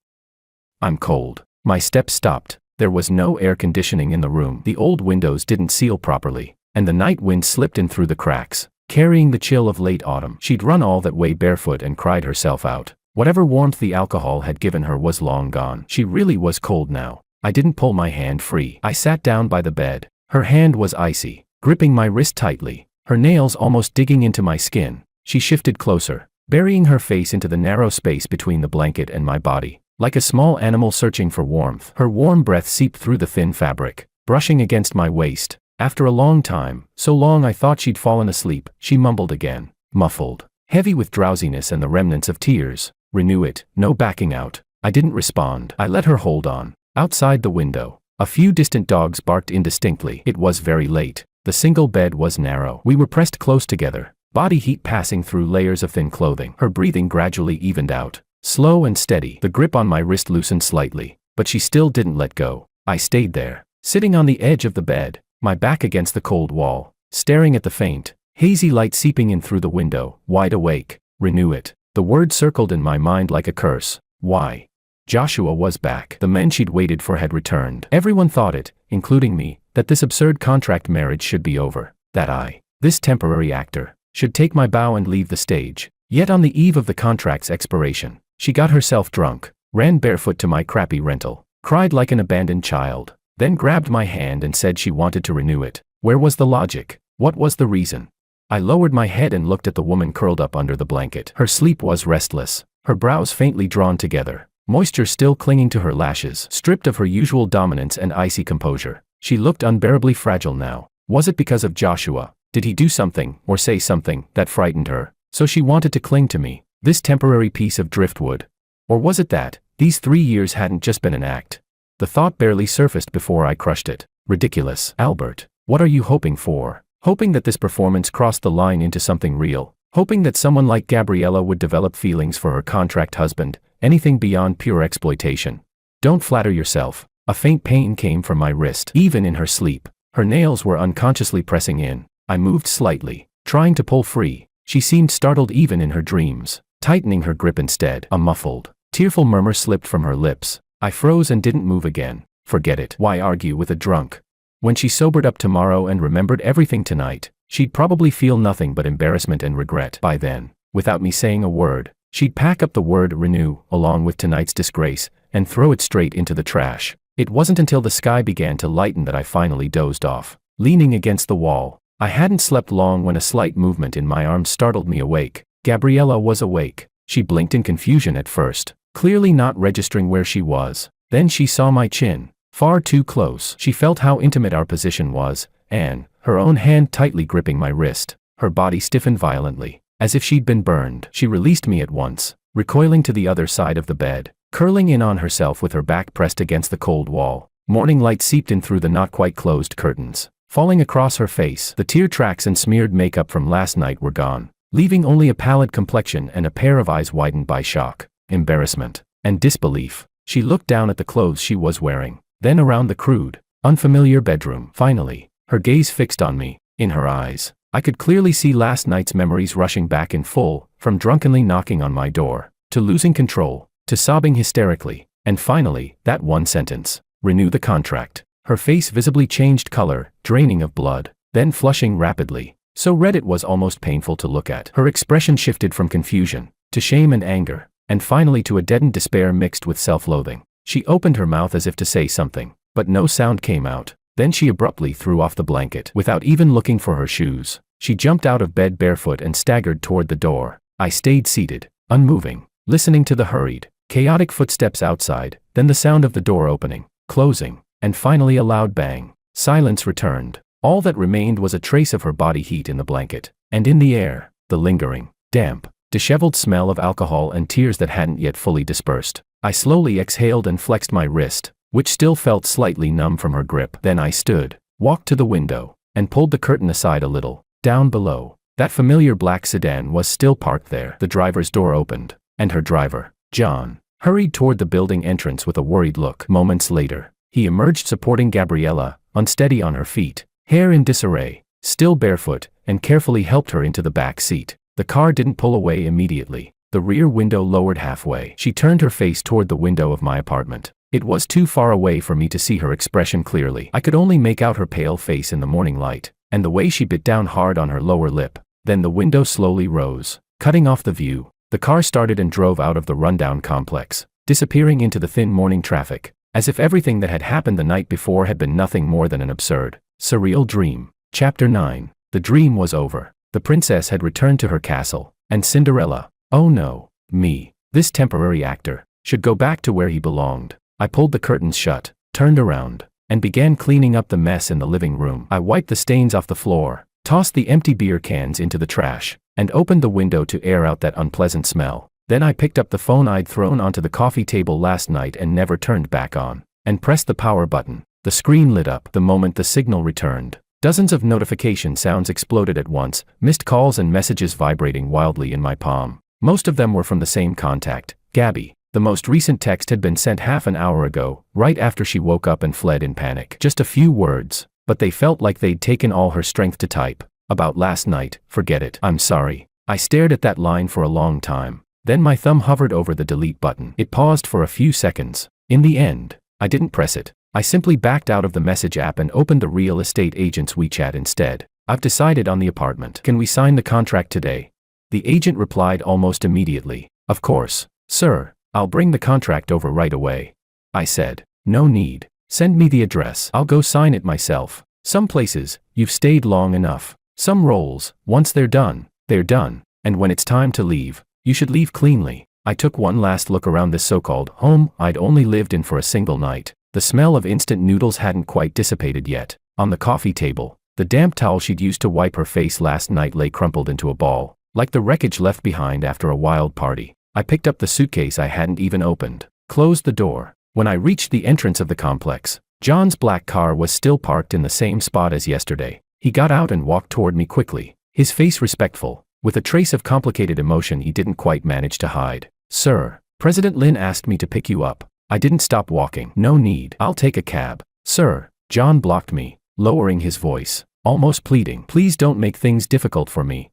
I'm cold. My steps stopped. There was no air conditioning in the room. The old windows didn't seal properly, and the night wind slipped in through the cracks, carrying the chill of late autumn. She'd run all that way barefoot and cried herself out. Whatever warmth the alcohol had given her was long gone. She really was cold now. I didn't pull my hand free. I sat down by the bed. Her hand was icy, gripping my wrist tightly, her nails almost digging into my skin. She shifted closer, burying her face into the narrow space between the blanket and my body. Like a small animal searching for warmth, her warm breath seeped through the thin fabric, brushing against my waist. After a long time, so long I thought she'd fallen asleep, she mumbled again, muffled, heavy with drowsiness and the remnants of tears. Renew it, no backing out. I didn't respond. I let her hold on. Outside the window, a few distant dogs barked indistinctly. It was very late. The single bed was narrow. We were pressed close together, body heat passing through layers of thin clothing. Her breathing gradually evened out. Slow and steady. The grip on my wrist loosened slightly, but she still didn't let go. I stayed there, sitting on the edge of the bed, my back against the cold wall, staring at the faint, hazy light seeping in through the window, wide awake. Renew it. The word circled in my mind like a curse. Why? Joshua was back. The men she'd waited for had returned. Everyone thought it, including me, that this absurd contract marriage should be over. That I, this temporary actor, should take my bow and leave the stage. Yet on the eve of the contract's expiration, she got herself drunk, ran barefoot to my crappy rental, cried like an abandoned child, then grabbed my hand and said she wanted to renew it. Where was the logic? What was the reason? I lowered my head and looked at the woman curled up under the blanket. Her sleep was restless, her brows faintly drawn together, moisture still clinging to her lashes. Stripped of her usual dominance and icy composure, she looked unbearably fragile now. Was it because of Joshua? Did he do something, or say something, that frightened her, so she wanted to cling to me, this temporary piece of driftwood? Or was it that these 3 years hadn't just been an act? The thought barely surfaced before I crushed it. Ridiculous. Albert, what are you hoping for? Hoping that this performance crossed the line into something real? Hoping that someone like Gabriela would develop feelings for her contract husband? Anything beyond pure exploitation? Don't flatter yourself. A faint pain came from my wrist. Even in her sleep, her nails were unconsciously pressing in. I moved slightly, trying to pull free. She seemed startled even in her dreams, tightening her grip instead. A muffled, tearful murmur slipped from her lips. I froze and didn't move again. Forget it. Why argue with a drunk? When she sobered up tomorrow and remembered everything tonight, she'd probably feel nothing but embarrassment and regret. By then, without me saying a word, she'd pack up the word renew, along with tonight's disgrace, and throw it straight into the trash. It wasn't until the sky began to lighten that I finally dozed off, leaning against the wall. I hadn't slept long when a slight movement in my arms startled me awake. Gabriela was awake. She blinked in confusion at first, clearly not registering where she was. Then she saw my chin, far too close. She felt how intimate our position was, and, her own hand tightly gripping my wrist, her body stiffened violently, as if she'd been burned. She released me at once, recoiling to the other side of the bed, curling in on herself with her back pressed against the cold wall. Morning light seeped in through the not quite closed curtains, falling across her face. The tear tracks and smeared makeup from last night were gone, leaving only a pallid complexion and a pair of eyes widened by shock, embarrassment, and disbelief. She looked down at the clothes she was wearing, then around the crude, unfamiliar bedroom. Finally, her gaze fixed on me. In her eyes, I could clearly see last night's memories rushing back in full, from drunkenly knocking on my door, to losing control, to sobbing hysterically, and finally, that one sentence, renew the contract. Her face visibly changed color, draining of blood, then flushing rapidly, so red it was almost painful to look at. Her expression shifted from confusion, to shame and anger, and finally to a deadened despair mixed with self-loathing. She opened her mouth as if to say something, but no sound came out. Then she abruptly threw off the blanket. Without even looking for her shoes, she jumped out of bed barefoot and staggered toward the door. I stayed seated, unmoving, listening to the hurried, chaotic footsteps outside, then the sound of the door opening, closing, and finally a loud bang. Silence returned. All that remained was a trace of her body heat in the blanket, and in the air, the lingering, damp, disheveled smell of alcohol and tears that hadn't yet fully dispersed. I slowly exhaled and flexed my wrist, which still felt slightly numb from her grip. Then I stood, walked to the window, and pulled the curtain aside a little. Down below, that familiar black sedan was still parked there. The driver's door opened, and her driver, John, hurried toward the building entrance with a worried look. Moments later, he emerged supporting Gabriela, unsteady on her feet, hair in disarray, still barefoot, and carefully helped her into the back seat. The car didn't pull away immediately. The rear window lowered halfway. She turned her face toward the window of my apartment. It was too far away for me to see her expression clearly. I could only make out her pale face in the morning light, and the way she bit down hard on her lower lip. Then the window slowly rose, cutting off the view. The car started and drove out of the rundown complex, disappearing into the thin morning traffic, as if everything that had happened the night before had been nothing more than an absurd, surreal dream. Chapter 9. The dream was over. The princess had returned to her castle, and Cinderella, oh no, me, this temporary actor, should go back to where he belonged. I pulled the curtains shut, turned around, and began cleaning up the mess in the living room. I wiped the stains off the floor, tossed the empty beer cans into the trash, and opened the window to air out that unpleasant smell. Then I picked up the phone I'd thrown onto the coffee table last night and never turned back on, and pressed the power button. The screen lit up the moment the signal returned. Dozens of notification sounds exploded at once, missed calls and messages vibrating wildly in my palm. Most of them were from the same contact, Gabby. The most recent text had been sent half an hour ago, right after she woke up and fled in panic. Just a few words, but they felt like they'd taken all her strength to type. About last night, forget it. I'm sorry. I stared at that line for a long time. Then my thumb hovered over the delete button. It paused for a few seconds. In the end, I didn't press it. I simply backed out of the message app and opened the real estate agent's WeChat instead. I've decided on the apartment. Can we sign the contract today? The agent replied almost immediately. Of course, sir. I'll bring the contract over right away. I said. No need. Send me the address. I'll go sign it myself. Some places, you've stayed long enough. Some roles, once they're done, and when it's time to leave, you should leave cleanly. I took one last look around this so-called home I'd only lived in for a single night. The smell of instant noodles hadn't quite dissipated yet. On the coffee table, the damp towel she'd used to wipe her face last night lay crumpled into a ball, like the wreckage left behind after a wild party. I picked up the suitcase I hadn't even opened, closed the door. When I reached the entrance of the complex, John's black car was still parked in the same spot as yesterday. He got out and walked toward me quickly, his face respectful, with a trace of complicated emotion he didn't quite manage to hide. Sir, President Lin asked me to pick you up. I didn't stop walking. No need. I'll take a cab. Sir, John blocked me, lowering his voice, almost pleading. Please don't make things difficult for me.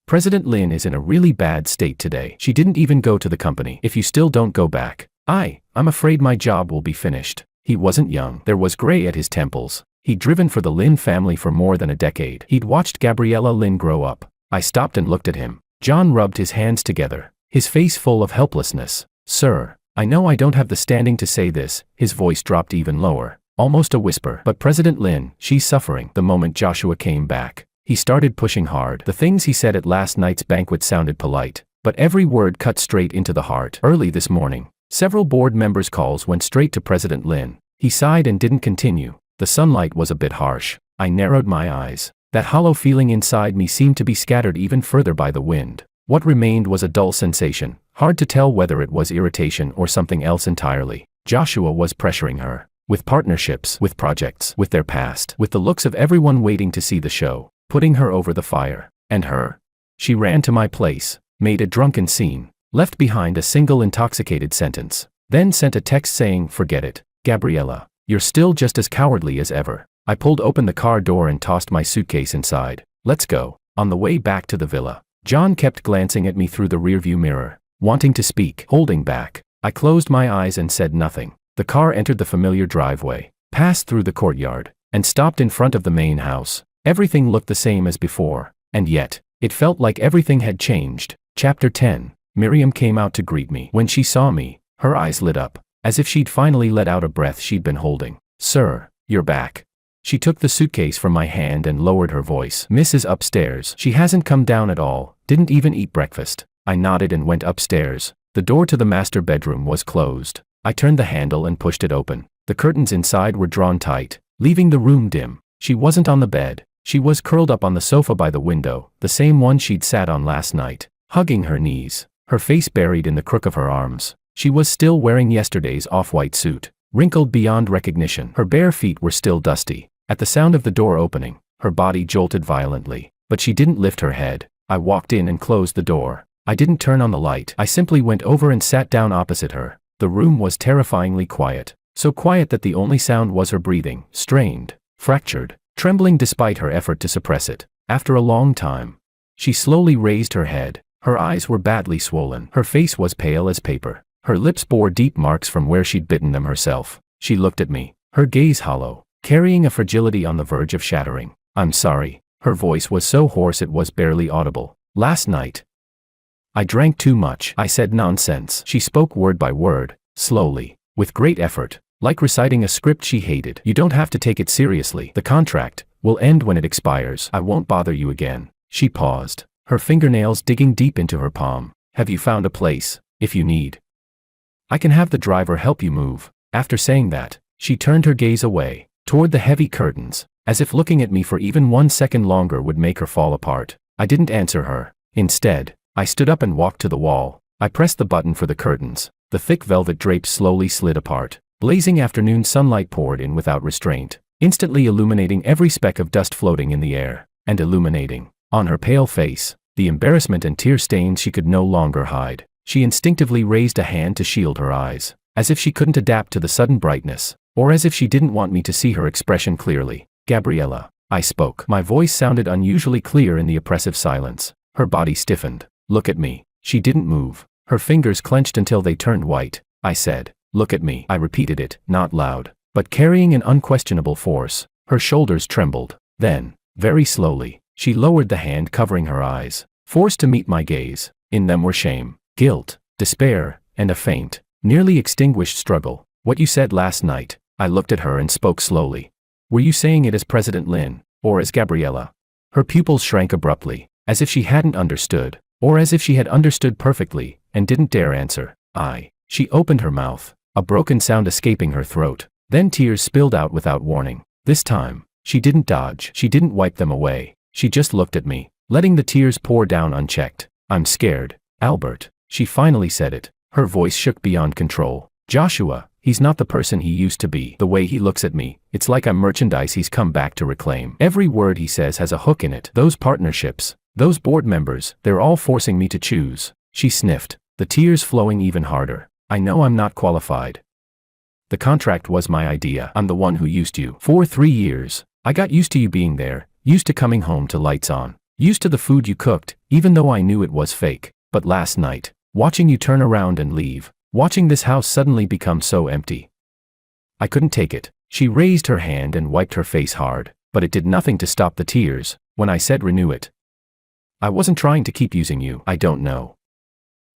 President Lin is in a really bad state today. She didn't even go to the company. If you still don't go back, I'm afraid my job will be finished. He wasn't young. There was gray at his temples. He'd driven for the Lin family for more than a decade. He'd watched Gabriela Lin grow up. I stopped and looked at him. John rubbed his hands together, his face full of helplessness. Sir, I know I don't have the standing to say this. His voice dropped even lower, almost a whisper. But President Lin, she's suffering. The moment Joshua came back, he started pushing hard. The things he said at last night's banquet sounded polite, but every word cut straight into the heart. Early this morning, several board members' calls went straight to President Lin. He sighed and didn't continue. The sunlight was a bit harsh. I narrowed my eyes. That hollow feeling inside me seemed to be scattered even further by the wind. What remained was a dull sensation, hard to tell whether it was irritation or something else entirely. Joshua was pressuring her. With partnerships, with projects, with their past, with the looks of everyone waiting to see the show, putting her over the fire. And her. She ran to my place, made a drunken scene, left behind a single intoxicated sentence, then sent a text saying, forget it, Gabriela. You're still just as cowardly as ever. I pulled open the car door and tossed my suitcase inside. Let's go. On the way back to the villa, John kept glancing at me through the rearview mirror, wanting to speak, holding back. I closed my eyes and said nothing. The car entered the familiar driveway, passed through the courtyard, and stopped in front of the main house. Everything looked the same as before, and yet, it felt like everything had changed. Chapter 10. Miriam came out to greet me. When she saw me, her eyes lit up, as if she'd finally let out a breath she'd been holding. Sir, you're back. She took the suitcase from my hand and lowered her voice. Miss is upstairs. She hasn't come down at all, didn't even eat breakfast. I nodded and went upstairs. The door to the master bedroom was closed. I turned the handle and pushed it open. The curtains inside were drawn tight, leaving the room dim. She wasn't on the bed. She was curled up on the sofa by the window, the same one she'd sat on last night, hugging her knees, her face buried in the crook of her arms. She was still wearing yesterday's off-white suit, wrinkled beyond recognition. Her bare feet were still dusty. At the sound of the door opening, her body jolted violently, but she didn't lift her head. I walked in and closed the door. I didn't turn on the light. I simply went over and sat down opposite her. The room was terrifyingly quiet, so quiet that the only sound was her breathing, strained, fractured, trembling despite her effort to suppress it. After a long time, she slowly raised her head. Her eyes were badly swollen. Her face was pale as paper. Her lips bore deep marks from where she'd bitten them herself. She looked at me, her gaze hollow, carrying a fragility on the verge of shattering. I'm sorry. Her voice was so hoarse it was barely audible. Last night, I drank too much. I said nonsense. She spoke word by word, slowly, with great effort, like reciting a script she hated. You don't have to take it seriously. The contract will end when it expires. I won't bother you again. She paused, her fingernails digging deep into her palm. Have you found a place, if you need? I can have the driver help you move. After saying that, she turned her gaze away, toward the heavy curtains, as if looking at me for even 1 second longer would make her fall apart. I didn't answer her. Instead, I stood up and walked to the wall. I pressed the button for the curtains. The thick velvet drapes slowly slid apart. Blazing afternoon sunlight poured in without restraint, instantly illuminating every speck of dust floating in the air, and illuminating, on her pale face, the embarrassment and tear stains she could no longer hide. She instinctively raised a hand to shield her eyes, as if she couldn't adapt to the sudden brightness, or as if she didn't want me to see her expression clearly. "Gabriela," I spoke. My voice sounded unusually clear in the oppressive silence. Her body stiffened. "Look at me." She didn't move. Her fingers clenched until they turned white. I said, "Look at me." I repeated it, not loud, but carrying an unquestionable force. Her shoulders trembled. Then, very slowly, she lowered the hand covering her eyes, forced to meet my gaze. In them were shame, guilt, despair, and a faint, nearly extinguished struggle. "What you said last night." I looked at her and spoke slowly. "Were you saying it as President Lin, or as Gabriela?" Her pupils shrank abruptly, as if she hadn't understood, or as if she had understood perfectly, and didn't dare answer. She opened her mouth, a broken sound escaping her throat. Then tears spilled out without warning. This time, she didn't dodge. She didn't wipe them away. She just looked at me, letting the tears pour down unchecked. "I'm scared, Albert." She finally said it. Her voice shook beyond control. "Joshua, he's not the person he used to be. The way he looks at me, it's like I'm merchandise he's come back to reclaim. Every word he says has a hook in it. Those partnerships, those board members, they're all forcing me to choose." She sniffed, the tears flowing even harder. "I know I'm not qualified. The contract was my idea. I'm the one who used you. For 3 years, I got used to you being there, used to coming home to lights on, used to the food you cooked, even though I knew it was fake. But last night, watching you turn around and leave, watching this house suddenly become so empty, I couldn't take it." She raised her hand and wiped her face hard, but it did nothing to stop the tears. "When I said renew it, I wasn't trying to keep using you. I don't know.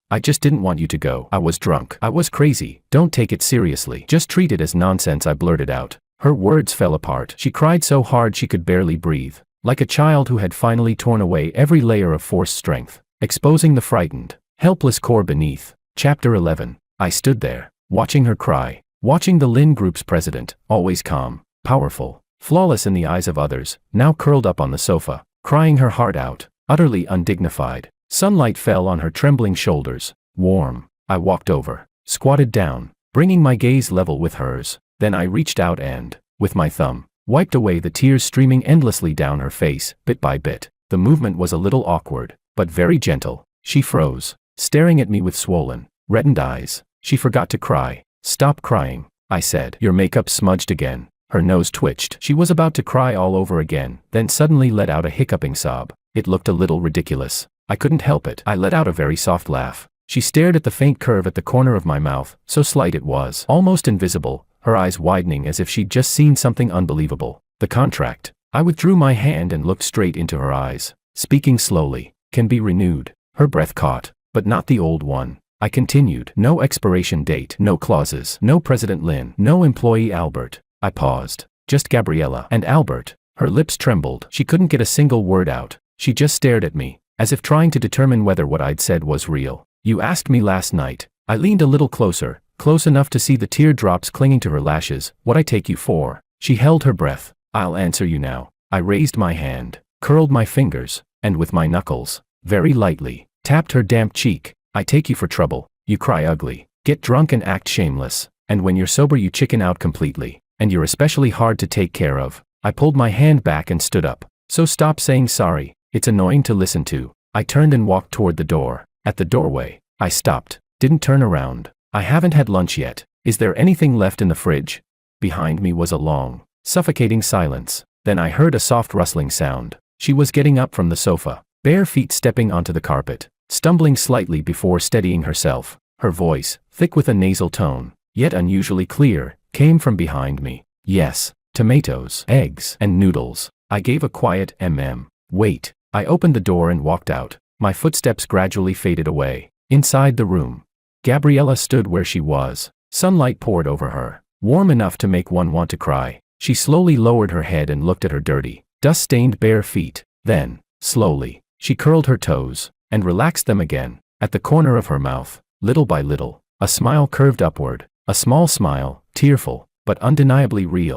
I just didn't want you to go. I was drunk. I was crazy. Don't take it seriously. Just treat it as nonsense," I blurted out. Her words fell apart. She cried so hard she could barely breathe, like a child who had finally torn away every layer of forced strength, exposing the frightened, helpless core beneath. Chapter 11. I stood there, watching her cry, watching the Lin Group's president, always calm, powerful, flawless in the eyes of others, now curled up on the sofa, crying her heart out, utterly undignified. Sunlight fell on her trembling shoulders, warm. I walked over, squatted down, bringing my gaze level with hers. Then I reached out and, with my thumb, wiped away the tears streaming endlessly down her face, bit by bit. The movement was a little awkward, but very gentle. She froze, staring at me with swollen, reddened eyes. She forgot to cry. "Stop crying," I said. "Your makeup's smudged again." Her nose twitched. She was about to cry all over again, then suddenly let out a hiccuping sob. It looked a little ridiculous. I couldn't help it. I let out a very soft laugh. She stared at the faint curve at the corner of my mouth, so slight it was, almost invisible, her eyes widening as if she'd just seen something unbelievable. "The contract." I withdrew my hand and looked straight into her eyes, speaking slowly. "Can be renewed." Her breath caught, but not the old one. I continued. "No expiration date, no clauses, no President Lin, no employee Albert." I paused. "Just Gabriela and Albert." Her lips trembled. She couldn't get a single word out. She just stared at me, as if trying to determine whether what I'd said was real. "You asked me last night." I leaned a little closer, close enough to see the teardrops clinging to her lashes. "What I take you for?" She held her breath. "I'll answer you now." I raised my hand, curled my fingers, and with my knuckles, very lightly, tapped her damp cheek. "I take you for trouble. You cry ugly, get drunk and act shameless, and when you're sober you chicken out completely, and you're especially hard to take care of." I pulled my hand back and stood up. "So stop saying sorry. It's annoying to listen to." I turned and walked toward the door. At the doorway, I stopped, didn't turn around. "I haven't had lunch yet. Is there anything left in the fridge?" Behind me was a long, suffocating silence. Then I heard a soft rustling sound. She was getting up from the sofa, bare feet stepping onto the carpet, stumbling slightly before steadying herself. Her voice, thick with a nasal tone, yet unusually clear, came from behind me. "Yes, tomatoes, eggs, and noodles." I gave a quiet "Wait." I opened the door and walked out. My footsteps gradually faded away. Inside the room, Gabriela stood where she was. Sunlight poured over her, warm enough to make one want to cry. She slowly lowered her head and looked at her dirty, dust-stained bare feet. Then, slowly, she curled her toes, and relaxed them again. At the corner of her mouth, little by little, a smile curved upward, a small smile, tearful, but undeniably real.